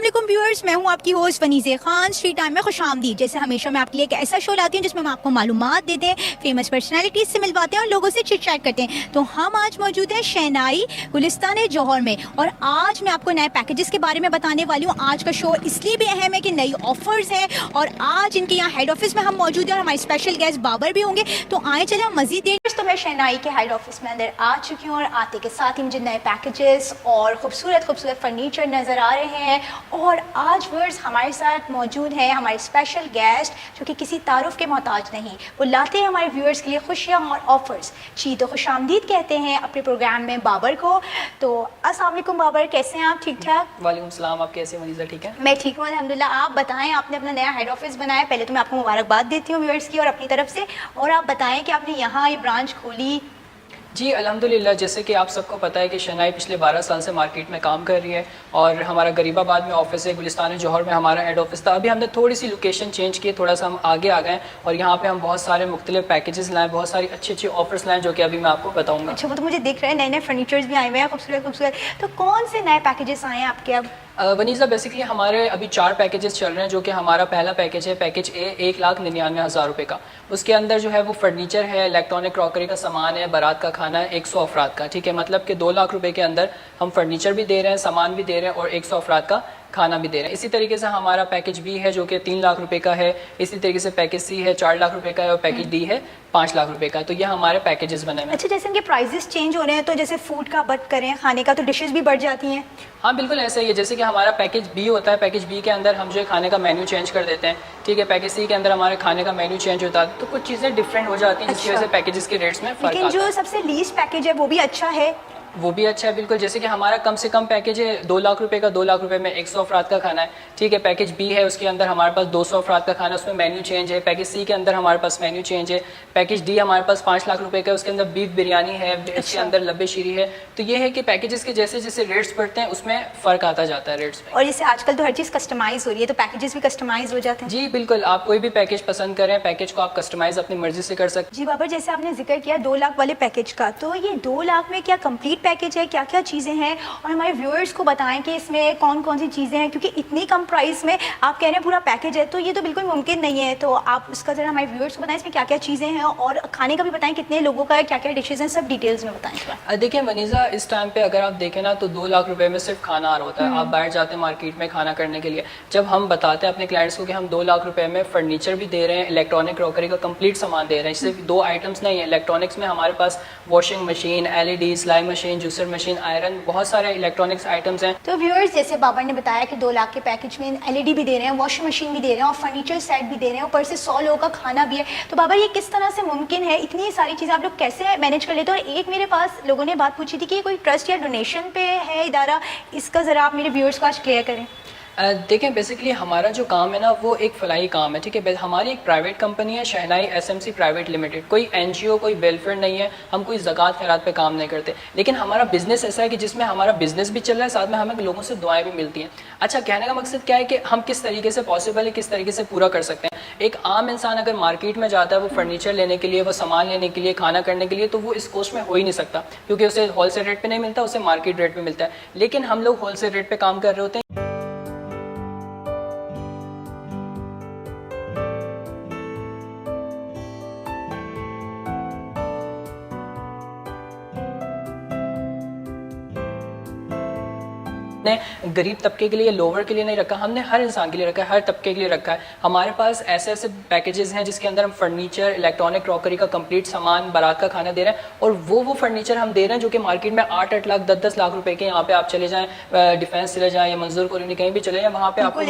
अस्सलाम व्यूअर्स, मैं हूं आपकी होस्ट वनीज़े खान। स्ट्रीट टाइम में खुशामदीद। जैसे हमेशा मैं आपके लिए एक ऐसा शो लाती हूं जिसमें हम आपको मालूमात देते हैं, फेमस पर्सनालिटीज से मिलवाते हैं और लोगों से चिट चैट करते हैं। तो हम आज मौजूद हैं शहनाई गुलिस्तान जौहर में और आज मैं आपको नए पैकेजेस के बारे में बताने वाली हूँ। आज का शो इसलिए भी अहम है कि नई ऑफर्स हैं और आज इनके यहाँ हेड ऑफिस में हम मौजूद हैं और हमारे स्पेशल गेस्ट बाबर भी होंगे। तो आए चले हम मजीद देर। तो मैं शहनाई के हेड ऑफिस में अंदर आ चुकी हूँ और आते के साथ ही मुझे नए पैकेजेस और खूबसूरत खूबसूरत फर्नीचर नज़र आ रहे हैं। और आज व्यूअर्स हमारे साथ मौजूद है हमारे स्पेशल गेस्ट जो कि किसी तारुफ के मोहताज नहीं, वो लाते हैं हमारे व्यूअर्स के लिए खुशियाँ और ऑफर्स। जी, तो खुशामदीद कहते हैं अपने प्रोग्राम में बाबर को। तो अस्सलाम वालेकुम बाबर, कैसे हैं आप? ठीक ठाक? वालेकुम सलाम, आप कैसे हैं वनीज़ा? ठीक है, मैं ठीक हूँ अल्हम्दुलिल्लाह। आप बताएं, आपने अपना नया हेड ऑफिस बनाया, पहले तो मैं आपको मुबारकबाद देती हूँ व्यूअर्स की और अपनी तरफ से। और आप बताएं कि आपने यहाँ ये ब्रांच खोली। जी अल्हम्दुलिल्लाह। जैसे कि आप सबको पता है कि शहनाई पिछले 12 साल से मार्केट में काम कर रही है और हमारा गरीबाबाद में ऑफिस है, गुलिस्तान जौहर में हमारा हेड ऑफिस था। अभी हमने थोड़ी सी लोकेशन चेंज की, थोड़ा सा हम आगे आ गए और यहाँ पे हम बहुत सारे मुख्तलिफ पैकेजेस लाएँ, बहुत सारी अच्छी अच्छी ऑफर्स लाएँ जो कि अभी मैं आपको बताऊँगा। अच्छा, वो तो मुझे दिख रहे हैं, नए नए फर्नीचर्स भी आए हुए हैं खूबसूरत खूबसूरत। तो कौन से नए पैकेजेस आए हैं आपके अब? वनीज़ा बेसिकली हमारे अभी 4 पैकेजेस चल रहे हैं, जो कि हमारा पहला पैकेज है पैकेज ए, 1,99,000 रुपये का। उसके अंदर जो है वो फर्नीचर है, इलेक्ट्रॉनिक क्रॉकरी का सामान है, बारात का खाना है, 100 अफराद का। ठीक है, मतलब कि 2 लाख रुपए के अंदर हम फर्नीचर भी दे रहे हैं, सामान भी दे रहे हैं और 100 अफराद का खाना भी दे रहे हैं। इसी तरीके से हमारा पैकेज बी है जो कि 3 लाख रुपए का है। इसी तरीके से पैकेज सी है 4 लाख रुपए का है और पैकेज डी है 5 लाख रुपए का। तो ये हमारे पैकेजेस बने हैं। अच्छा, जैसे इनके प्राइजेस चेंज हो रहे हैं तो जैसे फूड का बात करें, खाने का, तो डिशेस भी बढ़ जाती हैं? हाँ बिल्कुल ऐसा ही है। जैसे कि हमारा पैकेज बी होता है, पैकेज बी के अंदर हम जो है खाने का मेन्यू चेंज कर देते हैं। ठीक है, पैकेज सी के अंदर हमारे खाने का मेन्यू चेंज होता है, तो कुछ चीज़ें डिफरेंट हो जाती हैं, जिसकी वजह से पैकेजेस के रेट्स में फर्क आता है। लेकिन जो सबसे लीस्ट पैकेज है वो भी अच्छा है? वो भी अच्छा है बिल्कुल। जैसे कि हमारा कम से कम पैकेज है 2 लाख रुपए का, 2 लाख रुपए में 100 अफराद का खाना है। ठीक है, पैकेज बी है, उसके अंदर हमारे पास 200 अफराद का खाना, उसमें मेन्यू चेंज है। पैकेज सी के अंदर हमारे पास मेन्यू चेंज है। पैकेज डी हमारे पास 5 लाख रुपए का, उसके अंदर बीफ बिरयानी है, इसके अंदर लब्बे शीरी है। तो ये है कि पैकेजेस के जैसे जैसे रेट्स बढ़ते हैं उसमें फ़र्क आता जाता है रेट्स में। और जैसे आजकल तो हर चीज़ कस्टमाइज हो रही है, तो पैकेजेस भी कस्टमाइज हो जाते हैं? जी बिल्कुल, आप कोई भी पैकेज पसंद करें, पैकेज को आप कस्टमाइज अपनी मर्जी से कर सकते हैं। जी बाबर, जैसे आपने जिक्र किया 2 लाख वाले पैकेज का, तो ये 2 लाख में क्या कंप्लीट पैकेज है, क्या क्या चीज़ें हैं? और हमारे व्यूअर्स को बताएं कि इसमें कौन कौन सी चीज़ें हैं, क्योंकि इतनी कम प्राइस में आप कह रहे हैं पूरा पैकेज है, तो ये तो बिल्कुल मुमकिन नहीं है। तो आप उसका ज़रा हमारे व्यूअर्स को बताएं इसमें क्या क्या चीज़ें हैं और खाने का भी बताएं, कितने लोगों का है, क्या क्या डिशेज़ हैं, सब डिटेल्स में बताएं। देखिए वनीज़ा, इस टाइम पे अगर आप देखें ना तो 2 लाख रुपए में सिर्फ खाना आ रहा होता है। आप बाहर जाते हैं मार्केट में खाना करने के लिए, जब हम बताते हैं अपने क्लाइंट्स को कि हम 2 लाख रुपए में फर्नीचर भी दे रहे हैं, इलेक्ट्रॉनिक क्रॉकरी का कंप्लीट सामान दे रहे हैं। सिर्फ 2 आइटम्स नहीं है इलेक्ट्रॉनिक्स में, हमारे पास वॉशिंग मशीन, LED, सिलाई मशीन, जूसर मशीन, आयरन, बहुत सारे इलेक्ट्रॉनिक्स आइटम्स हैं। तो व्यूअर्स, जैसे बाबर ने बताया कि 2 लाख के पैकेज में LED भी दे रहे हैं, वॉशिंग मशीन भी दे रहे हैं और फर्नीचर सेट भी दे रहे हैं, ऊपर से 100 लोगों का खाना भी है। तो बाबर, ये किस तरह से मुमकिन है? इतनी सारी चीज़ें आप लोग कैसे मैनेज कर लेते हो? और एक मेरे पास लोगों ने बात पूछी थी कि ये कोई ट्रस्ट या डोनेशन पे है इदारा, इसका ज़रा आप मेरे व्यूअर्स को आज क्लियर करें। देखें, बेसिकली हमारा जो काम है ना वो एक फलाई काम है। ठीक है, हमारी एक प्राइवेट कंपनी है शहनाई SMC प्राइवेट लिमिटेड, कोई NGO, कोई वेलफेयर नहीं है। हम कोई ज़कात खैरात पे काम नहीं करते, लेकिन हमारा बिजनेस ऐसा है कि जिसमें हमारा बिजनेस भी चल रहा है, साथ में हमें लोगों से दुआएं भी मिलती हैं। अच्छा, कहने का मकसद क्या है कि हम किस तरीके से पॉसिबल है, किस तरीके से पूरा कर सकते हैं। एक आम इंसान अगर मार्केट में जाता है वो फर्नीचर लेने के लिए, वो सामान लेने के लिए, खाना करने के लिए, तो वो इस कॉस्ट में हो ही नहीं सकता, क्योंकि उसे होलसेल रेट पर नहीं मिलता, उसे मार्केट रेट पर मिलता है। लेकिन हम लोग होलसेल रेट पर काम कर रहे होते हैं। ने गरीब तबके के लिए, लोअर के लिए नहीं रखा, हमने हर इंसान के लिए रखा है, हर तबके के लिए रखा है। हमारे पास ऐसे ऐसे पैकेजेस हैं जिसके अंदर हम फर्नीचर, इलेक्ट्रॉनिक क्रॉकरी का कंप्लीट सामान, बारात का खाना दे रहे हैं और वो फर्नीचर हम दे रहे हैं जो कि मार्केट में 8-8 लाख, 10-10 लाख रुपए के, यहाँ पे आप चले जाएं, डिफेंस चले जाएं या मंजूर कॉलोनी कहीं भी चले जाएं, वहाँ पे आपको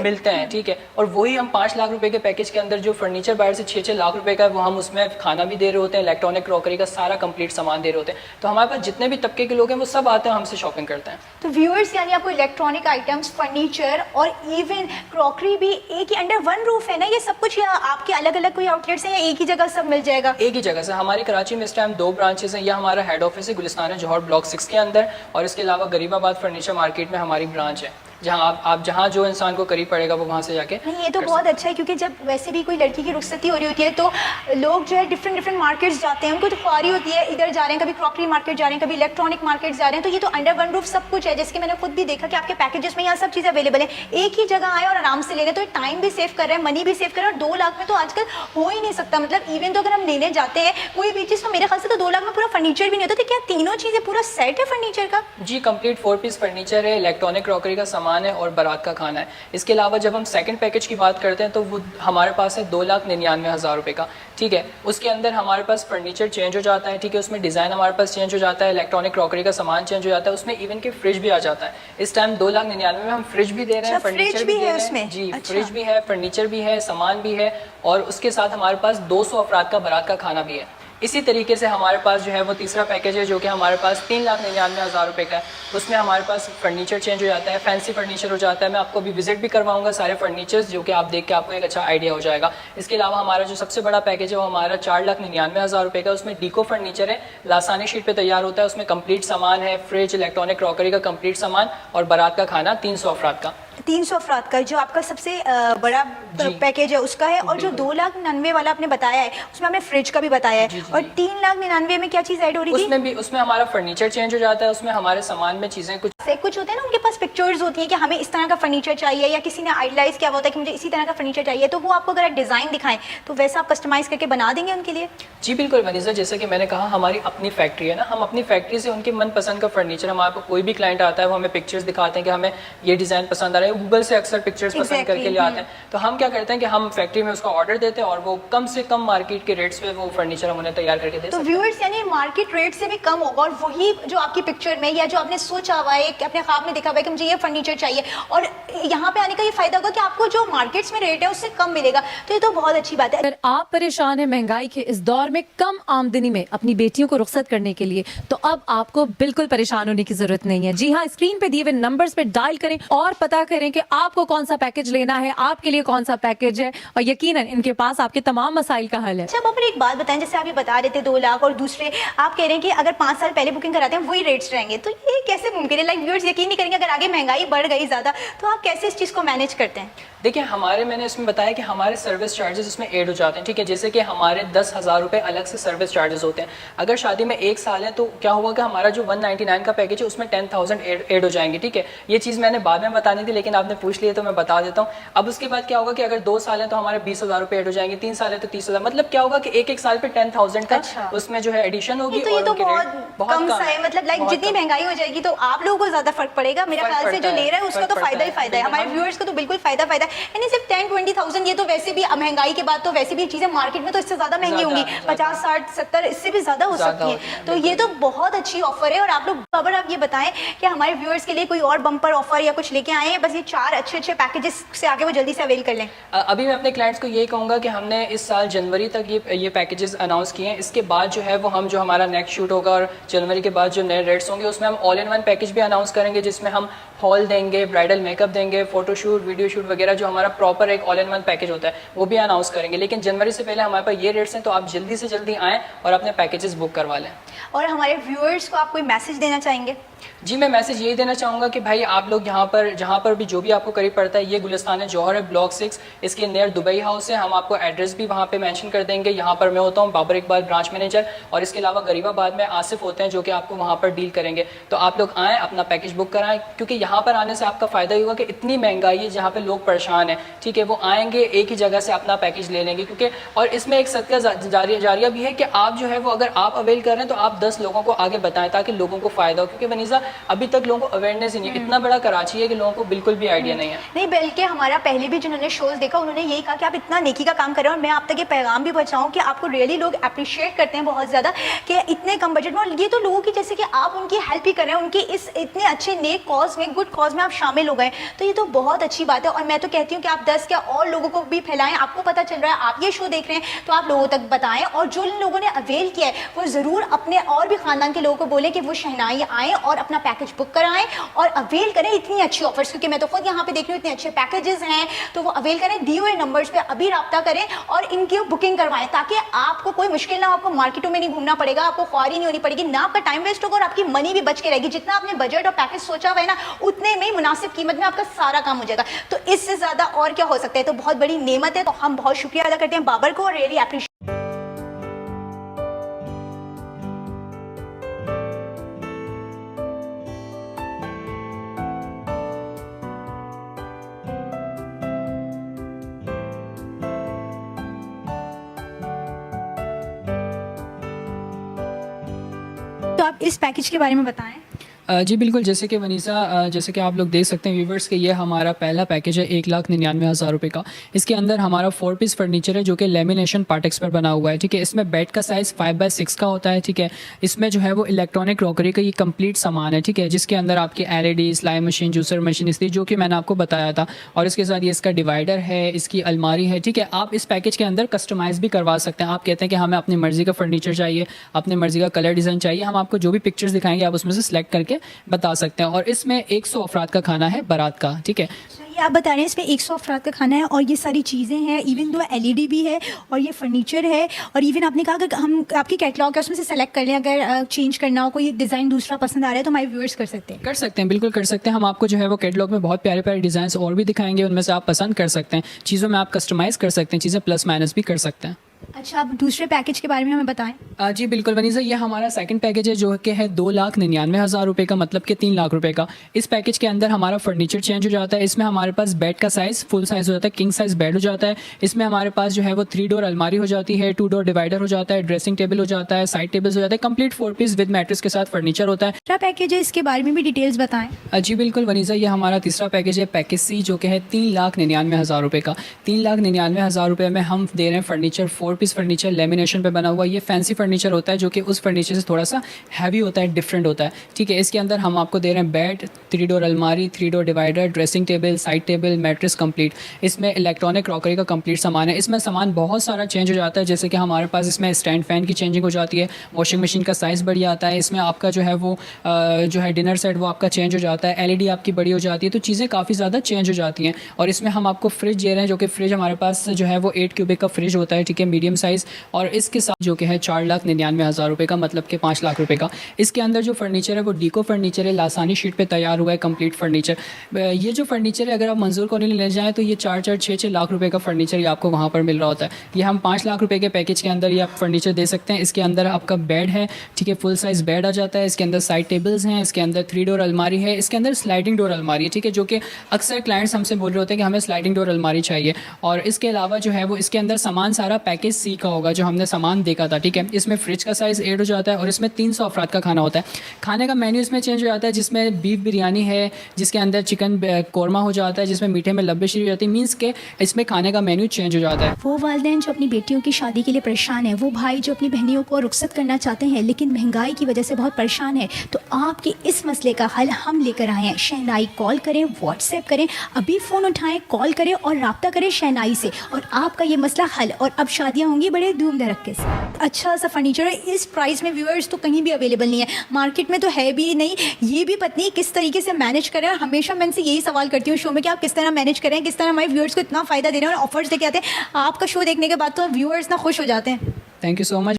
मिलते हैं। ठीक है, और वही हम 5 लाख रुपए के पैकेज के अंदर जो फर्नीचर बाहर से 6-6 लाख रुपए का है, वो हम उसमें खाना भी दे रहे होते हैं, इलेक्ट्रॉनिक क्रॉकरी का सारा कंप्लीट सामान दे रहे होते हैं। तो हमारे पास जितने भी तबके के लोग हैं वो सब आते हैं, हमसे शॉपिंग करते हैं। तो व्यूअर्स, यानी आपको इलेक्ट्रॉनिक आइटम्स, फर्नीचर और इवन क्रॉकरी भी एक ही अंडर वन रूफ है ना ये सब कुछ, या आपके अलग अलग कोई आउटलेट्स हैं या एक ही जगह सब मिल जाएगा? एक ही जगह से। हमारी कराची में इस टाइम 2 ब्रांचेस हैं। यह हमारा हेड ऑफिस है गुलिस्तान जौहर ब्लॉक 6 के अंदर और इसके अलावा गरीबाबाद फर्नीचर मार्केट में हमारी ब्रांच है। जहाँ आप जहाँ जो इंसान को करीब पड़ेगा वो वहाँ से जाके नहीं, ये तो बहुत अच्छा है, क्योंकि जब वैसे भी कोई लड़की की रुखसती हो रही होती है तो लोग जो है डिफरेंट मार्केट्स जाते हैं, उनको तो ख्वारी होती है, इधर जा रहे हैं, कभी क्रॉकरी मार्केट जा रहे हैं, कभी इलेक्ट्रॉनिक मार्केट जा रहे हैं, तो ये तो अंडर वन रूफ सब कुछ है। जैसे कि मैंने खुद भी देखा कि आपके पैकेजेस में यहाँ सब चीज़ें अवेलेबल है, एक ही जगह आए और आराम से ले लें, तो टाइम भी सेव कर रहे हैं, मनी भी सेव कर रहे हैं। और 2 लाख में तो आजकल हो ही नहीं सकता, मतलब इवन तो अगर हम लेने जाते हैं कोई भी चीज़, तो मेरे ख्याल से तो 2 लाख में पूरा फर्नीचर भी नहीं होता। तो क्या तीनों चीज़ें पूरा सेट है फर्नीचर का? जी, कंप्लीट 4 पीस फर्नीचर है, इलेक्ट्रॉनिक क्रॉकरी का सामान है और बारात का खाना है। इसके अलावा जब हम सेकंड पैकेज की बात करते हैं तो वो हमारे पास है 2,99,000 रुपये का, ठीक है। उसके अंदर हमारे पास फर्नीचर चेंज हो जाता है, ठीक है, उसमें डिज़ाइन हमारे पास चेंज हो जाता है, इलेक्ट्रॉनिक क्रॉकरी का सामान चेंज हो जाता है, उसमें इवन के फ्रिज भी आ जाता है। इस टाइम 2,99,000 में हम फ्रिज भी दे रहे हैं, फर्नीचर भी दे रहे हैं। जी, फ्रिज भी है, फर्नीचर भी है, सामान भी है, और उसके साथ हमारे पास 200 अफराद का बारात का खाना भी है। इसी तरीके से हमारे पास जो है वो तीसरा पैकेज है जो कि हमारे पास 3,99,000 रुपये का है। उसमें हमारे पास फर्नीचर चेंज हो जाता है, फैंसी फर्नीचर हो जाता है। मैं आपको अभी विजिट भी करवाऊंगा सारे फर्नीचर्स, जो कि आप देख के आपको एक अच्छा आइडिया हो जाएगा। इसके अलावा हमारा जो सबसे बड़ा पैकेज है वो हमारा 4,99,000 रुपये का। उसमें डीको फर्नीचर है, लासानी शीट पर तैयार होता है, उसमें कंप्लीट सामान है, फ्रिज, इलेक्ट्रॉनिक क्रॉकरी का कंप्लीट सामान और बारात का खाना 300 अफराद का। 300 अफराद का जो आपका सबसे बड़ा पैकेज है उसका है। और जो 2,99,000 वाला आपने बताया है उसमें आपने फ्रिज का भी बताया है। और 3,99,000 में क्या चीज़ ऐड हो रही थी? उसमें हमारा फर्नीचर चेंज हो जाता है, उसमें हमारे सामान में चीज़ें कुछ होते हैं ना, उनके पास पिक्चर्स होती हैं कि हमें इस तरह का फर्नीचर चाहिए, या किसी ने आइडलाइज किया होता है कि मुझे इसी तरह का फर्नीचर चाहिए, तो वो आपको अगर डिज़ाइन दिखाएं तो वैसा आप कस्टमाइज करके बना देंगे उनके लिए? जी बिल्कुल वनीज़ा, जैसे कि मैंने कहा हमारी अपनी फैक्ट्री है ना, हम अपनी फैक्ट्री से उनके मनपसंद का फर्नीचर, हमारे को कोई भी क्लाइंट आता है वो हमें पिक्चर्स दिखाते हैं कि हमें ये डिज़ाइन पसंद आ रहा है, गूगल से अक्सर पिक्चर्स पसंद करके ले आते हैं। तो हम क्या करते हैं कि हम फैक्ट्री में उसका ऑर्डर देते हैं और वो कम से कम मार्केट के रेट्स पे वो फर्नीचर हम उन्हें तैयार करके देते हैं। तो व्यूअर्स यानी मार्केट रेट से भी कम होगा, और वही जो आपकी पिक्चर में या जो आपने सोचा हुआ है, अपने ख्वाब में देखा हुआ है कि मुझे ये फर्नीचर चाहिए, और यहाँ पे आने का ये फायदा होगा कि आपको जो मार्केट्स में रेट है उससे कम मिलेगा। तो ये तो बहुत अच्छी बात है। अगर आप परेशान हैं महंगाई के इस दौर में कम आमदनी में अपनी बेटियों को रुखसत करने के लिए, तो अब आपको बिल्कुल परेशान होने की जरूरत नहीं है। जी हाँ, स्क्रीन पे दिए हुए नंबर्स पे डायल करें और पता करें कि आपको कौन सा पैकेज लेना है, आपके लिए कौन सा पैकेज है, और यकीनन इनके पास आपके तमाम मसाइल का हल है। अच्छा, आप एक बात बताएं, जैसे आप ये बता रहे थे 2 लाख, और दूसरे आप कह रहे हैं कि अगर 5 साल पहले बुकिंग कराते हैं वही रेट्स रहेंगे, तो ये कैसे मुमकिन है? लाइक व्यूअर्स यकीन नहीं करेंगे, अगर आगे महंगाई बढ़ गई ज़्यादा तो आप कैसे इस चीज़ को मैनेज करते हैं? देखिए मैंने इसमें बताया कि हमारे सर्विस चार्जेस इसमें ऐड हो जाते हैं, ठीक है। जैसे कि हमारे 10,000 रुपये अलग से सर्विस चार्जेस होते हैं। अगर शादी में 1 साल है तो क्या हुआ कि हमारा जो 199 का पैकेज है उसमें 10,000 ऐड हो जाएंगे, ठीक है। ये चीज़ मैंने बाद में बतानी थी लेकिन आपने पूछ लिया तो मैं बता देता हूँ। अब उसके बाद क्या होगा कि अगर 2 साल है तो हमारे 20,000 रुपये ऐड हो जाएंगे, 3 साल है तो 30,000, मतलब क्या होगा कि एक साल पे 10,000 का उसमें जो है एडिशन होगी। तो ये तो बहुत कम सा है, मतलब लाइक जितनी महंगाई हो जाएगी तो आप लोगों को ज्यादा फर्क पड़ेगा। मेरे ख्याल से जो ले रहा है उसका तो फायदा ही फायदा है, हमारे व्यूअर्स को तो बिल्कुल फायदा है। यानी सिर्फ 10-20,000, ये तो वैसे भी महंगाई के बाद तो वैसे भी चीजें मार्केट में तो इससे ज्यादा महंगी होंगी, 50, 60, 70 इससे भी ज्यादा हो सकती है। तो ये तो बहुत अच्छी ऑफर है। और आप लोग खबर आप ये बताएं कि हमारे व्यूअर्स के लिए कोई और बम्पर ऑफर या कुछ लेके आए हैं, बस ये 4 अच्छे पैकेजेस से आगे वो जल्दी से अवेल कर लें? अभी मैं अपने क्लाइंट्स को यही कहूँगा कि हमने इस साल जनवरी तक ये पैकेजेस अनाउंस किए हैं। इसके बाद जो है वो हम जो हमारा नेक्स्ट शूट होगा और जनवरी के बाद जो नए रेट्स होंगे उसमें हम ऑल इन वन पैकेज भी अनाउंस करेंगे, जिसमें हम हॉल देंगे, ब्राइडल मेकअप देंगे, फोटोशूट, वीडियो शूट वगैरह, जो हमारा प्रॉपर एक ऑल इन वन पैकेज होता है वो भी अनाउंस करेंगे। लेकिन जनवरी से पहले हमारे पास ये रेट्स हैं, तो आप जल्दी से जल्दी आएँ और अपने पैकेजेस बुक करवा लें। और हमारे व्यूअर्स को आप कोई मैसेज देना चाहेंगे? जी, मैं मैसेज यही देना चाहूँगा कि भाई आप लोग यहाँ पर जहाँ पर भी जो भी आपको करीब पड़ता है, ये गुलिस्तान जौहर है, ब्लॉक 6, इसके नियर दुबई हाउस है। हम आपको एड्रेस भी वहाँ पे मेंशन कर देंगे। यहाँ पर मैं होता हूँ बाबर इकबाल ब्रांच मैनेजर, और इसके अलावा गरीबाबाद में आसिफ होते हैं जो कि आपको वहाँ पर डील करेंगे। तो आप लोग आएँ, अपना पैकेज बुक कराएं, क्योंकि यहाँ पर आने से आपका फ़ायदा ही होगा कि इतनी महंगाई है जहाँ पर लोग परेशान हैं, ठीक है, वो आएँगे एक ही जगह से अपना पैकेज ले लेंगे। क्योंकि और इसमें एक सदका जारिया भी है कि आप जो है वो अगर आप अवेल कर रहे हैं तो आप 10 लोगों को आगे बताएं ताकि लोगों को फ़ायदा हो। क्योंकि वनीज़ा अभी तक लोगों को अवेयरनेस ही नहीं, इतना बड़ा कराची है कि लोगों को बिल्कुल भी आइडिया नहीं है। नहीं, बल्कि हमारा पहले भी जिन्होंने शोज देखा उन्होंने यही कहा कि आप इतना नेकी का काम कर रहे हैं, और मैं आप तक ये पैगाम भी पहुंचाऊं कि आपको रियली लोग अप्रिशिएट करते हैं बहुत ज़्यादा कि इतने कम बजट में, और ये तो लोगों की जैसे कि आप उनकी हेल्प ही कर रहे हैं, उनकी इस इतने अच्छे नेक कॉज में, गुड कॉज में आप शामिल हो गए, तो ये तो बहुत अच्छी बात है। और मैं तो कहती हूँ कि आप 10 क्या और लोगों को भी फैलाएं। आपको पता चल रहा है, आप ये शो देख रहे हैं तो आप लोगों तक बताएं, और जो लोगों ने अवेल किया है वो ज़रूर अपने और भी ख़ानदान के लोगों को बोलें कि वो शहनाई आएँ और अपना पैकेज बुक कराएं और अवेल करें इतनी अच्छी ऑफर्स। क्योंकि मैं तो खुद यहाँ पे देख रही हूँ इतने अच्छे पैकेजेस हैं, तो वो अवेल करें। दिए हुए नंबर्स पे अभी रब्ता करें और इनकी बुकिंग करवाएं, ताकि आपको कोई मुश्किल ना हो, आपको मार्केटों में नहीं घूमना पड़ेगा, आपको ख्वारी नहीं होनी पड़ेगी, ना आपका टाइम वेस्ट होगा और आपकी मनी भी बच के रहेगी। जितना आपने बजट और पैकेज सोचा हुआ है ना, उतने में मुनासिब कीमत में आपका सारा काम हो जाएगा। तो इससे ज़्यादा और क्या हो सकता है। तो बहुत बड़ी नेमत है। तो हम बहुत शुक्रिया अदा करते हैं बाबर को और रियली अप्रिशिएट। तो आप इस पैकेज के बारे में बताएं। जी बिल्कुल, जैसे कि वनीसा, जैसे कि आप लोग देख सकते हैं व्यूवर्स कि ये हमारा पहला पैकेज है 1,99,000 रुपये का। इसके अंदर हमारा 4 पीस फर्नीचर है जो कि लेमिनेशन पार्टेक्स पर बना हुआ है, ठीक है। इसमें बेड का साइज़ 5x6 का होता है, ठीक है। इसमें जो है वो इलेक्ट्रॉनिक क्रॉकरी का ये कंप्लीट सामान है, ठीक है, जिसके अंदर आपकी LED, सिलाई मशीन, जूसर मशीन, इस्त्री, जो कि मैंने आपको बताया था, और इसके साथ ये इसका डिवाइडर है, इसकी अलमारी है, ठीक है। आप इस पैकेज के अंदर कस्टमाइज़ भी करवा सकते हैं। आप कहते हैं कि हमें अपनी मर्ज़ी का फर्नीचर चाहिए, अपनी मर्ज़ी का कलर डिज़ाइन चाहिए, हम आपको जो भी पिक्चर्स दिखाएंगे आप उसमें से सिलेक्ट करके बता सकते हैं। और इसमें 100 अफराद का खाना है बारात का, ठीक है। ये आप बता रहे हैं इसमें 100 अफराद का खाना है और ये सारी चीज़ें हैं, इवन दो LED भी है और ये फर्नीचर है। और इवन आपने कहा अगर हम आपकी कैटलॉग है उसमें से सेलेक्ट कर लें, अगर चेंज करना हो, कोई डिज़ाइन दूसरा पसंद आ रहा है तो हमारे व्यूअर्स कर सकते हैं। बिल्कुल कर सकते हैं। हम आपको जो है वो कैटलॉग में बहुत प्यारे प्यारे डिज़ाइन और भी दिखाएंगे, उनमें से आप पसंद कर सकते हैं। चीज़ों में आप कस्टमाइज़ कर सकते हैं, चीज़ें प्लस माइनस भी कर सकते हैं। अच्छा, आप दूसरे पैकेज के बारे में हमें बताएं। जी बिल्कुल वनीसा, ये हमारा सेकंड पैकेज है जो कि है 2,99,000 रुपये का, मतलब कि 3 लाख रुपए का। इस पैकेज के अंदर हमारा फर्नीचर चेंज हो जाता है। इसमें हमारे पास बेड का साइज़ फुल साइज़ हो जाता है, किंग साइज़ बेड हो जाता है। इसमें हमारे पास जो है वो 3 डोर अलमारी हो जाती है, 2 डोर डिवाइडर हो जाता है, ड्रेसिंग टेबल हो जाता है, साइड टेबल्स हो जाता है, कंप्लीट 4 पीस विद मैट्रेस के साथ फर्नीचर होता है। दूसरा पैकेज है, इसके बारे में भी डिटेल्स बताएं। जी बिल्कुल वनीसा, ये हमारा तीसरा पैकेज है पैकेज C, जो कि है 3,99,000 रुपये का। 3,99,000 रुपये में हम दे रहे हैं फर्नीचर, 4 पीस फर्नीचर लेमिनेशन पे बना हुआ। ये फैंसी फर्नीचर होता है जो कि उस फर्नीचर से थोड़ा सा हैवी होता है, डिफरेंट होता है, ठीक है। इसके अंदर हम आपको दे रहे हैं बेड, 3 डोर अलमारी, 3 door divider, dressing table, side table, mattress complete. इसमें इलेक्ट्रॉनिक क्रॉकरी का कंप्लीट सामान है। इसमें सामान बहुत सारा चेंज हो जाता है, जैसे कि हमारे पास इसमें स्टैंड फैन की चेंजिंग हो जाती है, वॉशिंग मशीन का साइज़ बढ़ जाता है। इसमें आपका जो है वो जो है डिनर सेट वो आपका चेंज हो जाता है, LED आपकी बड़ी हो जाती है। तो चीज़ें काफ़ी ज़्यादा चेंज हो जाती हैं। और इसमें हम आपको फ्रिज दे रहे हैं, जो कि फ्रिज हमारे पास जो है वो 8 क्यूबिक का फ्रिज होता है, ठीक है, मीडियम साइज़। और इसके साथ जो कि है 4,99,000 रुपये का, मतलब कि 5 लाख रुपए का। इसके अंदर जो फर्नीचर है वो डीको फर्नीचर है, लासानी शीट पे तैयार हुआ है कंप्लीट फर्नीचर। ये जो फर्नीचर है अगर आप मंजूर कॉलोनी ले जाएँ तो ये 4-6 लाख रुपए का फर्नीचर ये आपको वहाँ पर मिल रहा होता है। ये हम 5 लाख रुपए के पैकेज के अंदर ये आप फर्नीचर दे सकते हैं। इसके अंदर आपका बेड है, ठीक है, फुल साइज़ बेड आ जाता है। इसके अंदर साइड टेबल्स हैं, इसके अंदर 3 डोर अलमारी है, इसके अंदर स्लाइडिंग डोर अलमारी है, ठीक है, जो कि अक्सर क्लाइंट्स हमसे बोल रहे होते हैं कि हमें स्लाइडिंग डोर अलमारी चाहिए। और इसके अलावा जो है वो इसके अंदर सामान सारा पैकेज C का होगा जो हमने सामान देखा था, ठीक है। इसमें फ्रिज का साइज़ 8 हो जाता है और इसमें 300 अफराद का खाना होता है। खाने का मेन्यू इसमें चेंज हो जाता है, जिसमें बीफ बिरयानी है, जिसके अंदर चिकन कौरमा हो जाता है, जिसमें मीठे में लब्बे शरीफ हो जाती है। मीन्स के इसमें खाने का मेन्यू चेंज हो जाता है। वो वालिदैन जो अपनी बेटियों की शादी के लिए परेशान है, वो भाई जो अपनी बहनियों को रुखसत करना चाहते हैं लेकिन महंगाई की वजह से बहुत परेशान है, तो आपके इस मसले का हल हम लेकर आए हैं। शहनाई कॉल करें, व्हाट्सएप करें, अभी फ़ोन उठाएं, कॉल करें और रब्ता करें शहनाई से और आपका ये मसला हल। और अब शादियाँ होंगी बड़े धूम धड़क्के से। अच्छा सा फर्नीचर है, इस प्राइस में व्यूअर्स तो कहीं भी अवेलेबल नहीं है, मार्केट में तो है भी नहीं। ये भी पत्नी किस तरीके से मैनेज करें। हमेशा मैं इनसे यही सवाल करती हूँ शो में कि आप किस तरह मैनेज करें, किस तरह हमारे व्यूअर्स को इतना फ़ायदा दे रहे हैं और ऑफर्स लेके आते हैं। आपका शो देखने के बाद तो व्यूअर्स ना खुश हो जाते हैं। Thank you so much.